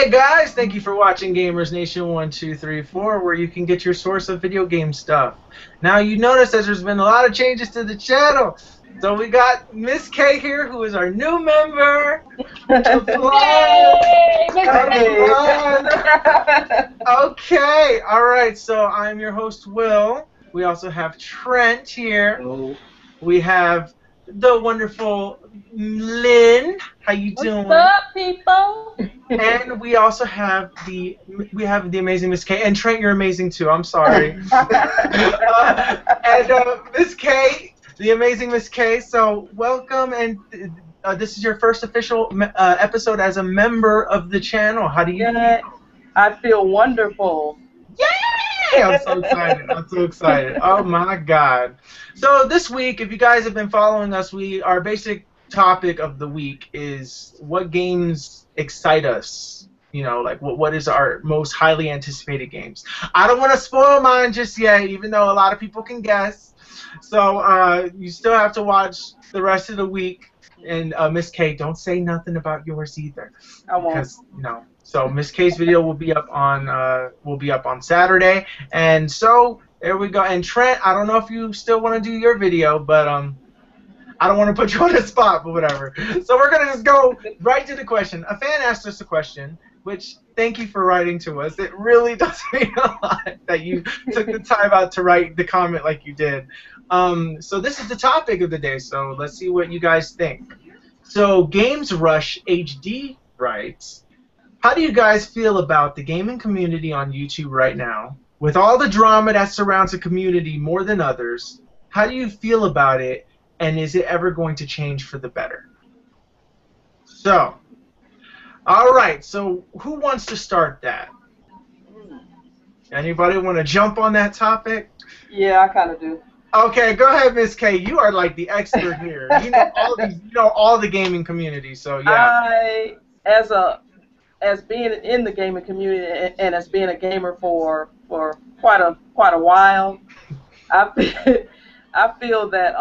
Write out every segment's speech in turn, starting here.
Hey guys, thank you for watching Gamers Nation 1234, where you can get your source of video game stuff. Now you notice that there's been a lot of changes to the channel. So we got Miss K here, who is our new member. Yay, Okay, alright, so I'm your host, Will. We also have Trent here. Hello. We have the wonderful Lynn. How you doing? What's up, people? And we also have the amazing Miss K. And Trent, you're amazing too. I'm sorry. And Miss K, the amazing Miss K. So welcome, and this is your first official episode as a member of the channel. How do you feel? I feel wonderful. Yay! I'm so excited. I'm so excited. Oh my God. So this week, if you guys have been following us, our basic topic of the week is what games excite us. You know, like what is our most highly anticipated games. I don't want to spoil mine just yet, even though a lot of people can guess. So you still have to watch the rest of the week. And Miss K, don't say nothing about yours either. I won't. Because, you know. So Miss K's video will be up on Saturday, and so there we go. And Trent, I don't know if you still want to do your video, but I don't want to put you on the spot, but whatever. So we're gonna just go right to the question. A fan asked us a question, which thank you for writing to us. It really does mean a lot that you took the time out to write the comment like you did. So this is the topic of the day. So let's see what you guys think. So GamezRusHD writes, how do you guys feel about the gaming community on YouTube right now? With all the drama that surrounds the community more than others, how do you feel about it, and is it ever going to change for the better? So, alright, so who wants to start that? Anybody want to jump on that topic? Yeah, I kind of do. Okay, go ahead, Miss K. You are like the expert here. You know all the gaming community, so yeah. As being in the gaming community and as being a gamer for quite a while, I feel that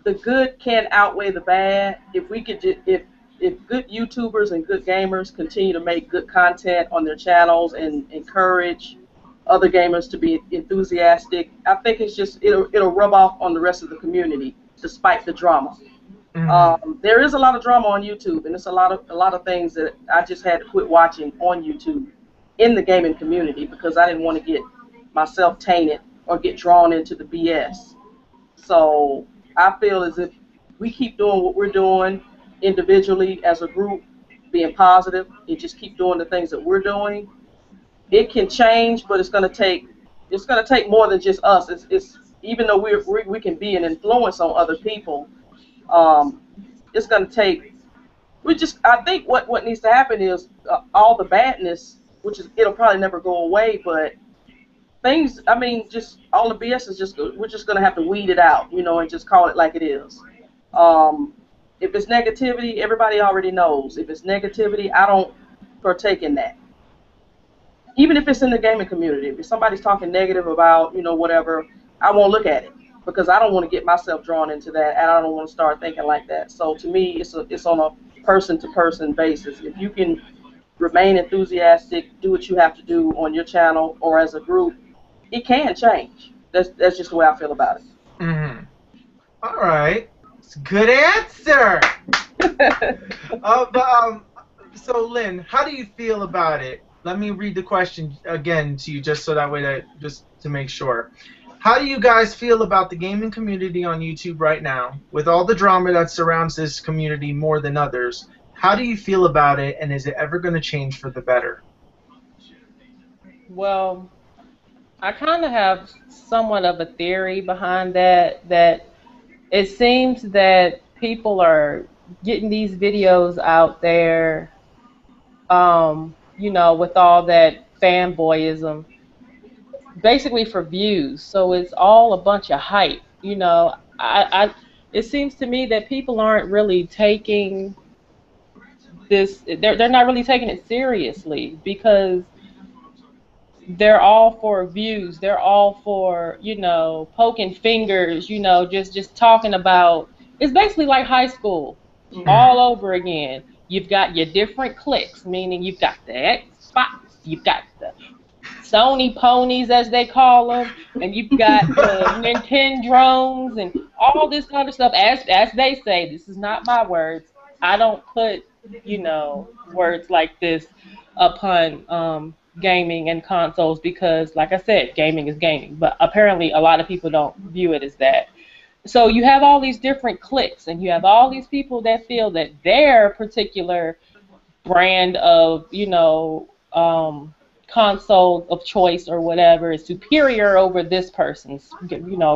the good can outweigh the bad. If we could if good YouTubers and good gamers continue to make good content on their channels and encourage other gamers to be enthusiastic, I think it'll rub off on the rest of the community despite the drama. Mm-hmm. There is a lot of drama on YouTube, and it's a lot of things that I just had to quit watching on YouTube in the gaming community because I didn't want to get myself tainted or get drawn into the BS. So I feel as if we keep doing what we're doing individually as a group, being positive, and just keep doing the things that we're doing, it can change, but it's going to take more than just us. It's even though we can be an influence on other people. It's going to take. I think what needs to happen is all the badness, it'll probably never go away, but things. I mean, just all the BS is we're just going to have to weed it out, you know, and just call it like it is. If it's negativity, everybody already knows. If it's negativity, I don't partake in that. Even if it's in the gaming community, if somebody's talking negative about, you know, whatever, I won't look at it. Because I don't want to get myself drawn into that, and I don't want to start thinking like that. So to me, it's on a person-to-person basis. If you can remain enthusiastic, do what you have to do on your channel or as a group, it can change. That's just the way I feel about it. Mm-hmm. All right, it's a good answer. So Lynn, how do you feel about it? Let me read the question again to you, just so that way just to make sure. How do you guys feel about the gaming community on YouTube right now? With all the drama that surrounds this community more than others, how do you feel about it, and is it ever going to change for the better? Well, I kind of have somewhat of a theory behind that it seems that people are getting these videos out there, you know, with all that fanboyism, basically for views. So it's all a bunch of hype, you know. It seems to me that people aren't really taking this, they're not really taking it seriously, because they're all for views. They're all for, you know, poking fingers, you know, just talking about, it's basically like high school all over again. You've got your different cliques, meaning you've got the Xbox, you've got the Sony ponies, as they call them, and you've got the Nintendrones and all this other stuff. As they say, this is not my words. I don't put, words like this upon gaming and consoles because, like I said, gaming is gaming. But apparently, a lot of people don't view it as that. So you have all these different cliques, and you have all these people that feel that their particular brand of, console of choice or whatever is superior over this person's,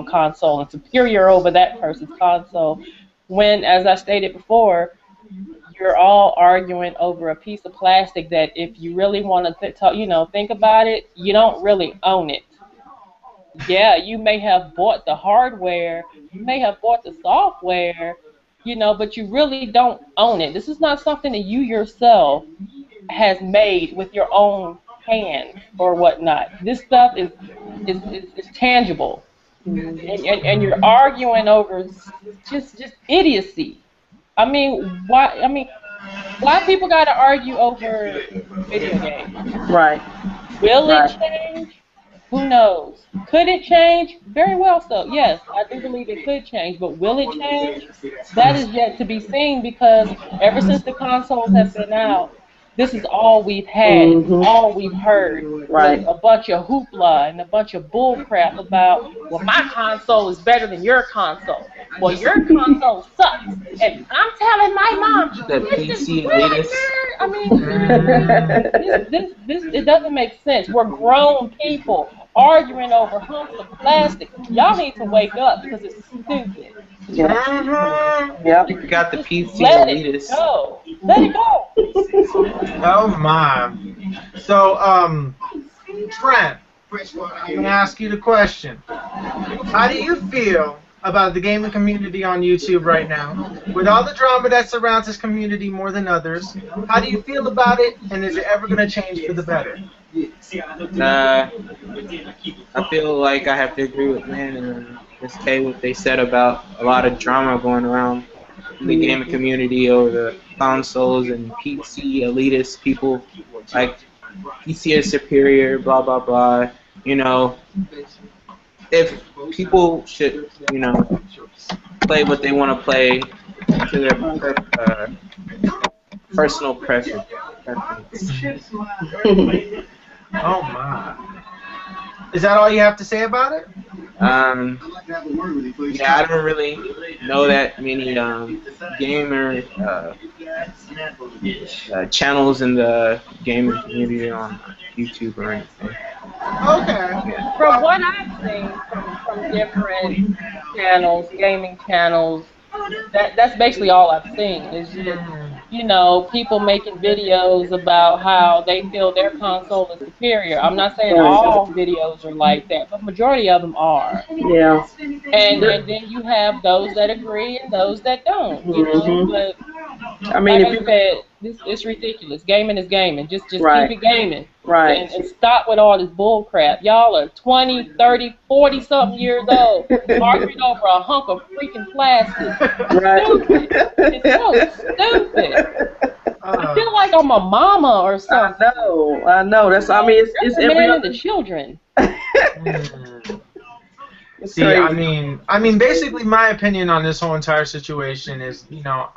console and superior over that person's console. When, as I stated before, you're all arguing over a piece of plastic that, if you really want to, think about it, you don't really own it. Yeah, you may have bought the hardware, you may have bought the software, but you really don't own it. This is not something that you yourself has made with your own hands or whatnot. This stuff is tangible, and you're arguing over just idiocy. I mean, why? Why people got to argue over video games? Right. Will it change? Who knows? Could it change? Very well so. Yes, I do believe it could change, but will it change? That is yet to be seen, because ever since the consoles have been out, this is all we've had. It's all we've heard. Right. A bunch of hoopla and a bunch of bull crap about, well, my console is better than your console. Well, your console sucks. And I'm telling my mom, that PC latest. I mean, this it doesn't make sense. We're grown people arguing over hunks of plastic. Y'all need to wake up, because it's stupid. Yep. You got the PC Let elitist. it go. Let it go. Oh my. So, Trent, I'm gonna ask you the question. How do you feel about the gaming community on YouTube right now? With all the drama that surrounds this community more than others, how do you feel about it, and is it ever gonna change for the better? I feel like I have to agree with Lynn and Miss K what they said about a lot of drama going around in the gaming community over the consoles and PC elitist people, like PC is superior, blah blah blah. If people should, play what they want to play to their personal preference. Oh my. Is that all you have to say about it? Yeah, I don't really know that many gamer channels in the gaming community on YouTube or anything. Okay. From what I've seen from different channels, gaming channels, that's basically all I've seen. Is just, people making videos about how they feel their console is superior. I'm not saying all videos are like that, but majority of them are. Yeah. And then you have those that agree and those that don't. But I mean, like I said, it's ridiculous. Gaming is gaming. Just Right. keep it gaming. Right. And stop with all this bull crap. Y'all are 20, 30, 40-something years old arguing over a hunk of freaking plastic. Right. Stupid. It's so stupid. I feel like I'm a mama or something. I know. It's every man other and the children. See, I mean, basically, my opinion on this whole entire situation is,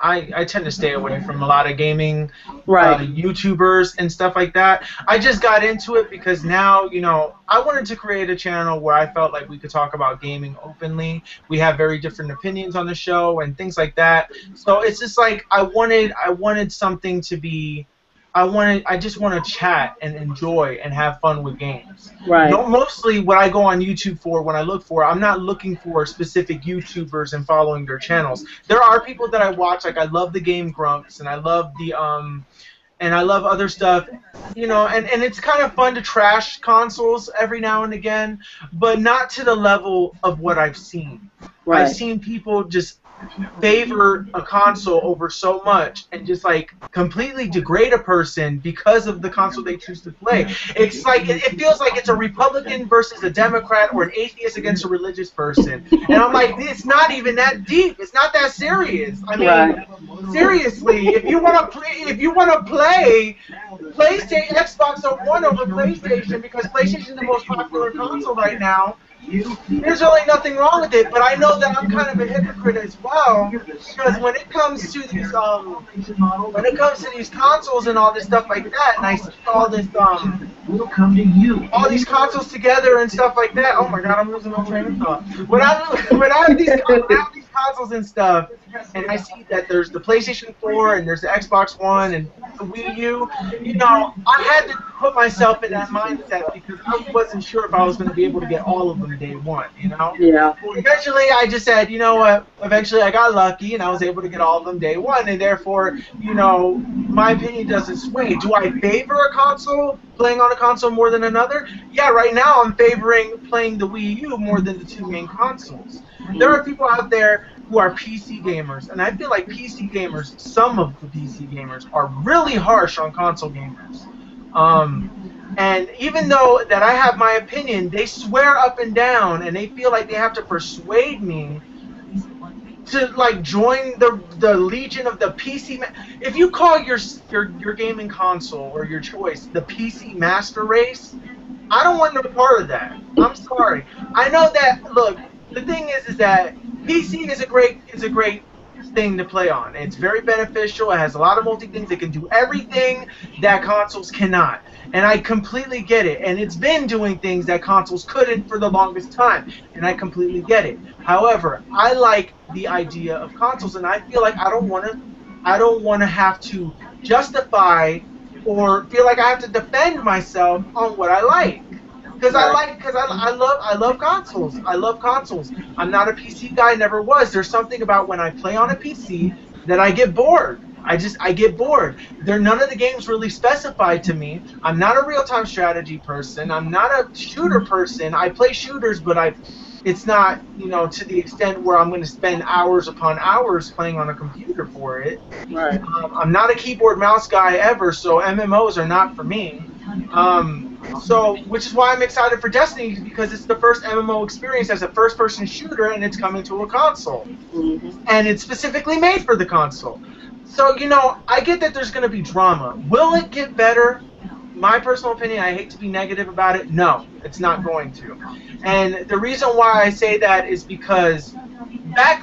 I tend to stay away from a lot of gaming YouTubers and stuff like that. I just got into it because now, I wanted to create a channel where I felt like we could talk about gaming openly. We have very different opinions on the show and things like that. So it's just like I wanted something to be. I just want to chat and enjoy and have fun with games. Right. Mostly what I go on YouTube for, when I look for, I'm not looking for specific YouTubers and following their channels. There are people that I watch, like I love the Game Grumps and I love the and I love other stuff, and it's kind of fun to trash consoles every now and again, but not to the level of what I've seen. Right. I've seen people just favor a console over so much and just like completely degrade a person because of the console they choose to play. It's like it feels like it's a Republican versus a Democrat or an atheist against a religious person. And I'm like, it's not even that deep. It's not that serious. I mean, seriously, if you want to play PlayStation, Xbox One over PlayStation because PlayStation is the most popular console right now, there's really nothing wrong with it, but I know that I'm kind of a hypocrite as well, because when it comes to these consoles and all this stuff like that, and I see all this all these consoles together and stuff like that. Oh my God, I'm losing my train of thought. When I have these consoles and stuff, and I see that there's the PlayStation 4 and there's the Xbox One and the Wii U, you know, I had to put myself in that mindset because I wasn't sure if I was going to be able to get all of them day one, you know? Yeah. Eventually, I just said, you know what, eventually I got lucky and I was able to get all of them day one, and therefore, you know, my opinion doesn't sway. Do I favor a console, playing on a console more than another? Yeah, right now I'm favoring playing the Wii U more than the two main consoles. There are people out there who are PC gamers, and I feel like PC gamers, some of the PC gamers, are really harsh on console gamers. And even though that I have my opinion, they swear up and down, and they feel like they have to persuade me to like join the legion of the PC. If you call your gaming console or your choice the PC master race, I don't want no part of that. I'm sorry. I know that. Look, the thing is that PC is a great thing to play on. It's very beneficial. It has a lot of multi things. It can do everything that consoles cannot. And I completely get it. And it's been doing things that consoles couldn't for the longest time. And I completely get it. However, I like the idea of consoles, and I feel like I don't want to have to justify or feel like I have to defend myself on what I like. Because I love consoles. I love consoles. I'm not a PC guy, never was. There's something about when I play on a PC that I get bored. I get bored. None of the games really specified to me. I'm not a real-time strategy person. I'm not a shooter person. I play shooters, but it's not, you know, to the extent where I'm going to spend hours upon hours playing on a computer for it. Right. I'm not a keyboard mouse guy ever, so MMOs are not for me. Which is why I'm excited for Destiny, because it's the first MMO experience as a first-person shooter, and it's coming to a console. Mm-hmm. And it's specifically made for the console. So, you know, I get that there's going to be drama. Will it get better? My personal opinion, I hate to be negative about it, no, it's not going to. And the reason why I say that is because back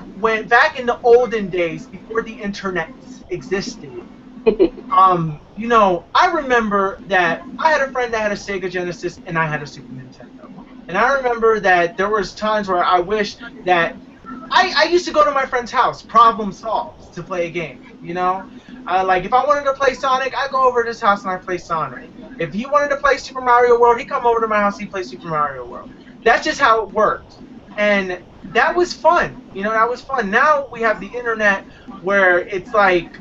in the olden days, before the internet existed, you know, I remember that I had a friend that had a Sega Genesis and I had a Super Nintendo. And I remember that there was times where I wished that I used to go to my friend's house, problem solved, to play a game, you know? Like, if I wanted to play Sonic, I'd go over to his house and I'd play Sonic. If he wanted to play Super Mario World, he'd come over to my house, he'd play Super Mario World. That's just how it worked. And that was fun. You know, that was fun. Now we have the internet where it's like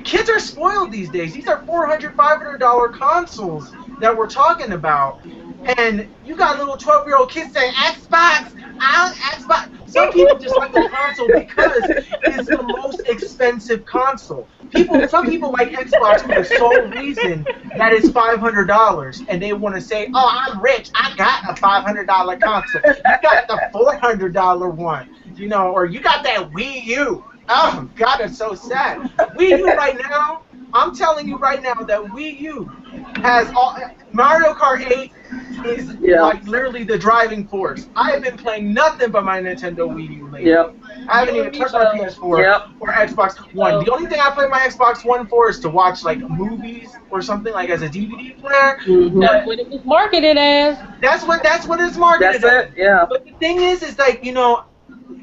kids are spoiled these days. These are $400, $500 consoles that we're talking about. And you got little 12-year-old kids saying, Xbox, Xbox. Some people just like the console because it's the most expensive console. Some people like Xbox for the sole reason that it's $500, and they want to say, oh, I'm rich, I got a $500 console. You got the $400 one, you know, or you got that Wii U. Oh, God, it's so sad. Wii U right now, I'm telling you right now that Wii U has all... Mario Kart 8 is like literally the driving force. I have been playing nothing but my Nintendo Wii U lately. Yep. I haven't even touched my PS4 or Xbox One. The only thing I play my Xbox One for is to watch like movies or something, like as a DVD player. Mm-hmm. That's what it was marketed as. That's what it's marketed That's it, yeah. But the thing is like, you know,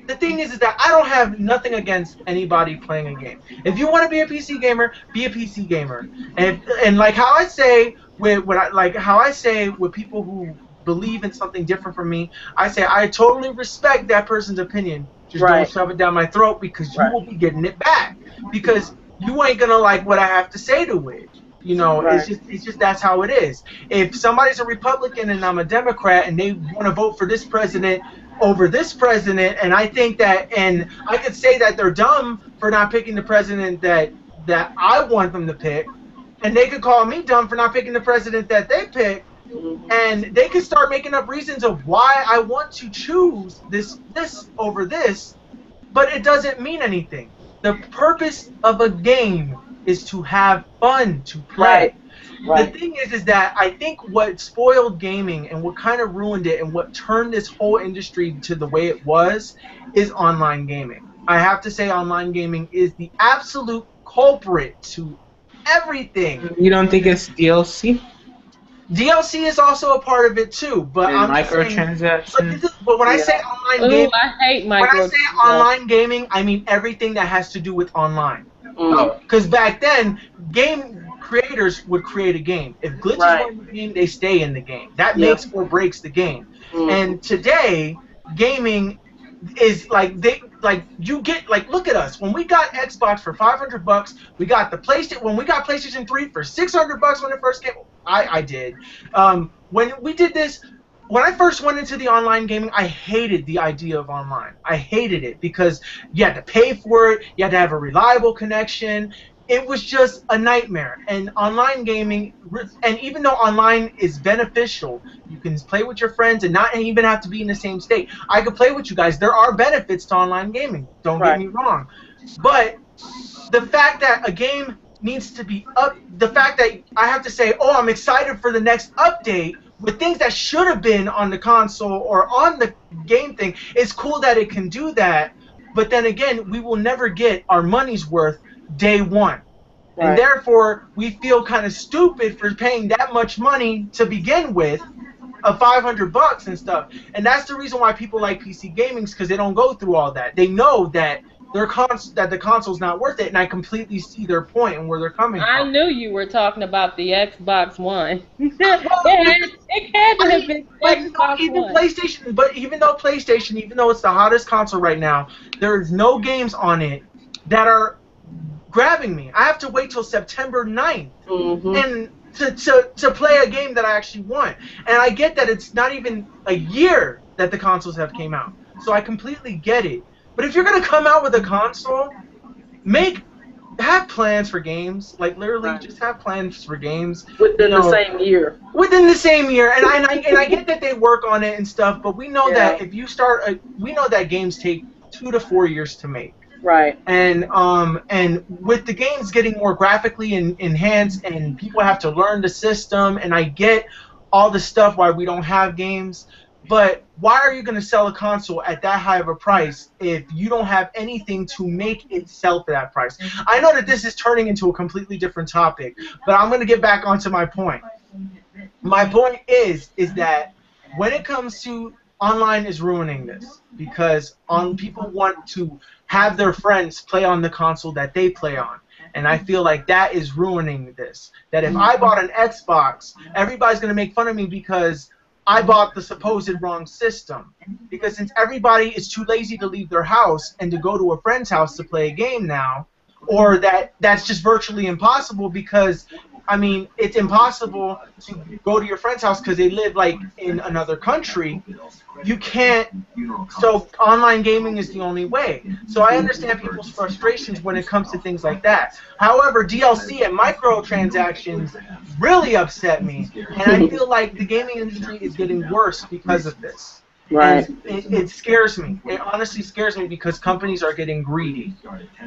the thing is that I don't have nothing against anybody playing a game. If you want to be a PC gamer, be a PC gamer. And like how I say with people who believe in something different from me, I say I totally respect that person's opinion. Just don't shove it down my throat, because you will be getting it back. Because you ain't gonna like what I have to say to it. You know, Right. it's just that's how it is. If somebody's a Republican and I'm a Democrat and they want to vote for this president over this president, and I think that, and I could say that they're dumb for not picking the president that I want them to pick, and they could call me dumb for not picking the president that they pick, and they could start making up reasons of why I want to choose this over this, but it doesn't mean anything. The purpose of a game is to have fun, to play. Right. The thing is that I think what spoiled gaming and what kind of ruined it and what turned this whole industry to the way it was is online gaming. I have to say online gaming is the absolute culprit to everything. You don't think it's DLC? DLC is also a part of it too, but And I'm microtransactions. but when I say online Ooh, gaming, I hate when I say microtransactions. online gaming, I mean everything that has to do with online. Because back then, game creators would create a game. If glitches were in the game, they stay in the game. That makes or breaks the game. And today, gaming is like you get like, look at us. When we got Xbox for $500, we got the PlayStation. When we got PlayStation 3 for $600 when it first came, I did. When we did this. When I first went into the online gaming, I hated the idea of online. I hated it because you had to pay for it, you had to have a reliable connection. It was just a nightmare. And online gaming, and even though online is beneficial, you can play with your friends and not even have to be in the same state. I could play with you guys. There are benefits to online gaming. Don't get me wrong. But the fact that a game needs to be the fact that I have to say, oh, I'm excited for the next update, with things that should have been on the console or on the game thing, it's cool that it can do that, but then again, we will never get our money's worth day one. And therefore, we feel kind of stupid for paying that much money to begin with, of $500 and stuff. And that's the reason why people like PC gaming, because they don't go through all that. They know that that the console's not worth it, and I completely see their point and where they're coming from. I knew you were talking about the Xbox One. it had to have been Xbox One. PlayStation, but even though it's the hottest console right now, there's no games on it that are grabbing me. I have to wait till September 9th and to play a game that I actually want. And I get that it's not even a year that the consoles have came out, so I completely get it. But if you're gonna come out with a console, have plans for games. Like literally, just have plans for games within the same year. Within the same year, and I get that they work on it and stuff, but we know that if you start, we know that games take 2 to 4 years to make. Right. And with the games getting more graphically enhanced, and people have to learn the system, and I get all the stuff why we don't have games. But why are you going to sell a console at that high of a price if you don't have anything to make it sell for that price? I know that this is turning into a completely different topic, but I'm going to get back onto my point. My point is that when it comes to online is ruining this, because people want to have their friends play on the console that they play on. And I feel like that is ruining this. That if I bought an Xbox, everybody's going to make fun of me because I bought the supposed wrong system. Because since everybody is too lazy to leave their house and to go to a friend's house to play a game now, or that's just virtually impossible because, I mean, it's impossible to go to your friend's house because they live, like, in another country. You can't, so online gaming is the only way. So I understand people's frustrations when it comes to things like that. However, DLC and microtransactions really upset me, and I feel like the gaming industry is getting worse because of this. Right. It scares me. It honestly scares me because companies are getting greedy.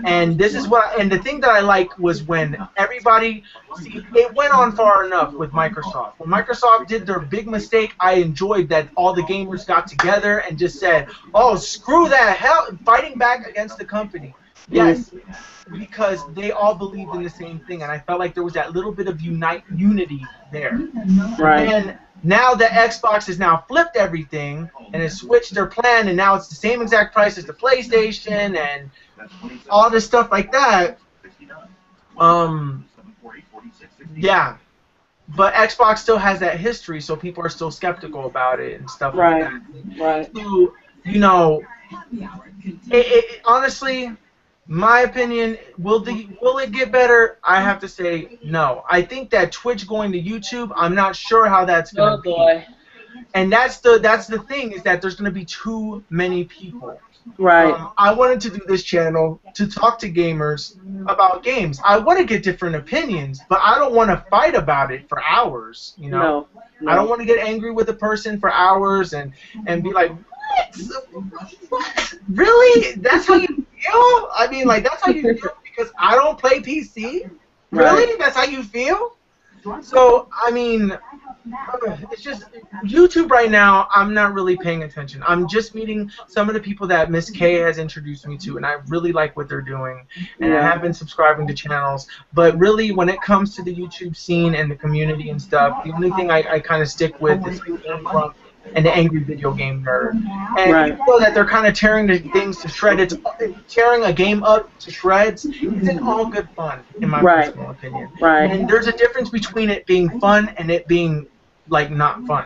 And this is and the thing that I like was when everybody, it went on far enough with Microsoft. When Microsoft did their big mistake, I enjoyed that all the gamers got together and just said, oh, screw that, hell, fighting back against the company. Yes, because they all believed in the same thing, and I felt like there was that little bit of unity there. Right. And now the Xbox has now flipped everything and has switched their plan, and now it's the same exact price as the PlayStation and all this stuff like that. Yeah. But Xbox still has that history, so people are still skeptical about it and stuff like that. Right. So, you know, honestly, My opinion, will it get better? I have to say no. I think that Twitch going to YouTube, I'm not sure how that's gonna Oh be. boy. And that's the thing, is that there's gonna be too many people. Right. I wanted to do this channel to talk to gamers about games. I want to get different opinions, but I don't want to fight about it for hours. You know, No. I don't want to get angry with a person for hours and be like, what? Really? That's how you feel? I mean, like, that's how you feel because I don't play PC? Really? Right. That's how you feel? So, I mean, it's just YouTube right now. I'm not really paying attention. I'm just meeting some of the people that Miss K has introduced me to, and I really like what they're doing. And I have been subscribing to channels. But really, when it comes to the YouTube scene and the community and stuff, the only thing I kind of stick with is like Game Grump and the Angry Video Game Nerd. And Right. even though that they're kind of tearing the things to shreds, tearing a game up to shreds, it's in all good fun, in my personal opinion. Right. And there's a difference between it being fun and it being like not fun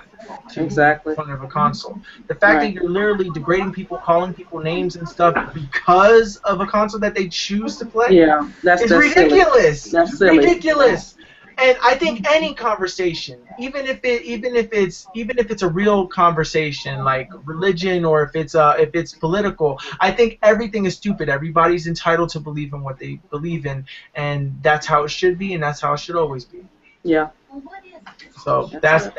to Exactly. fun of a console. The fact that you're literally degrading people, calling people names and stuff because of a console that they choose to play, that's ridiculous. Silly. That's silly. Ridiculous. And I think any conversation, even if it's a real conversation like religion or if it's political, I think everything is stupid. Everybody's entitled to believe in what they believe in, and that's how it should be, and that's how it should always be. Yeah. So that's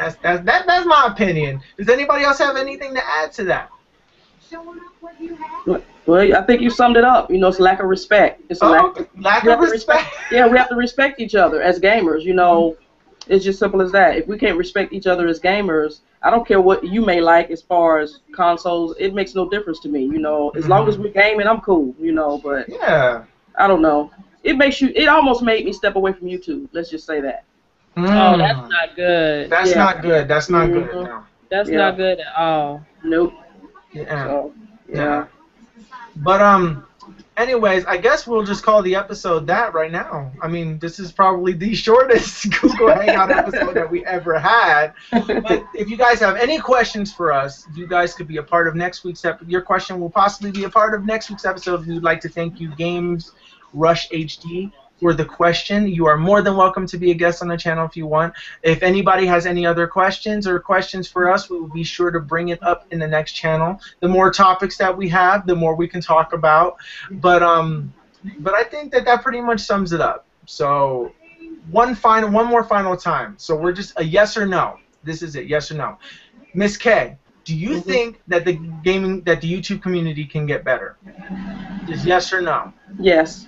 my opinion. Does anybody else have anything to add to that? Well, I think you summed it up. You know, it's lack of respect. It's a lack of respect. Yeah, we have to respect each other as gamers. You know, it's just simple as that. If we can't respect each other as gamers, I don't care what you may like as far as consoles. It makes no difference to me. You know, as long as we're gaming, I'm cool. You know, but I don't know. It almost made me step away from YouTube. Let's just say that. Oh, that's not good. That's not good. That's not good. No. That's not good at all. Nope. Yeah. So, But anyways, I guess we'll just call the episode that right now. I mean, this is probably the shortest Google Hangout episode that we ever had. But if you guys have any questions for us, you guys could be a part of next week's episode. Your question will possibly be a part of next week's episode. We'd like to thank you, GamezRusHD, for the question. You are more than welcome to be a guest on the channel if you want. If anybody has any other questions or questions for us, we will be sure to bring it up in the next channel. The more topics that we have, the more we can talk about. But I think that pretty much sums it up. So one more final time. So we're just a yes or no. This is it, yes or no. Miss K, do you think that the YouTube community can get better? Just yes or no? Yes.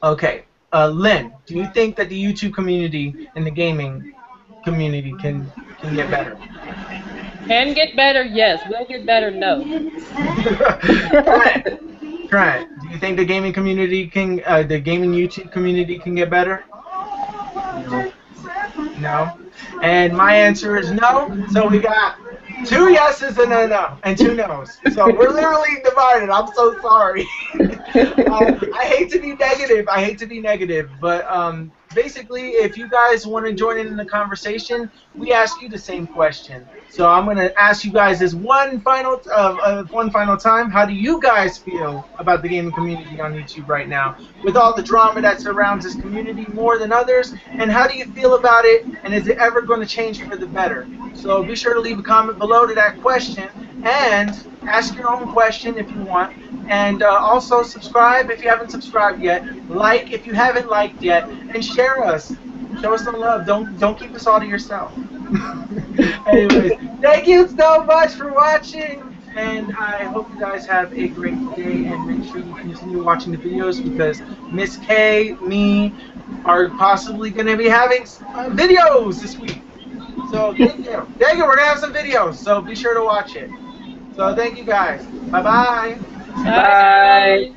Okay. Lynn, do you think that the YouTube community and the gaming community can get better? Can get better? Yes. Will get better? No. Trent, do you think the gaming community the gaming YouTube community can get better? No. No. And my answer is no. So we got 2 yeses and a no, and 2 no's. So we're literally divided. I'm so sorry. I hate to be negative. But basically, if you guys want to join in the conversation, we ask you the same question. So I'm going to ask you guys this one final time. How do you guys feel about the gaming community on YouTube right now, with all the drama that surrounds this community more than others? And how do you feel about it? And is it ever going to change for the better? So be sure to leave a comment below to that question and ask your own question if you want. And also subscribe if you haven't subscribed yet. Like if you haven't liked yet, and share us. Show us some love. Don't keep us all to yourself. Anyways, thank you so much for watching, and I hope you guys have a great day, and make sure you continue watching the videos because Miss K, me, are possibly going to be having videos this week. So thank you. We're going to have some videos, so be sure to watch it. So thank you guys. Bye-bye. Bye.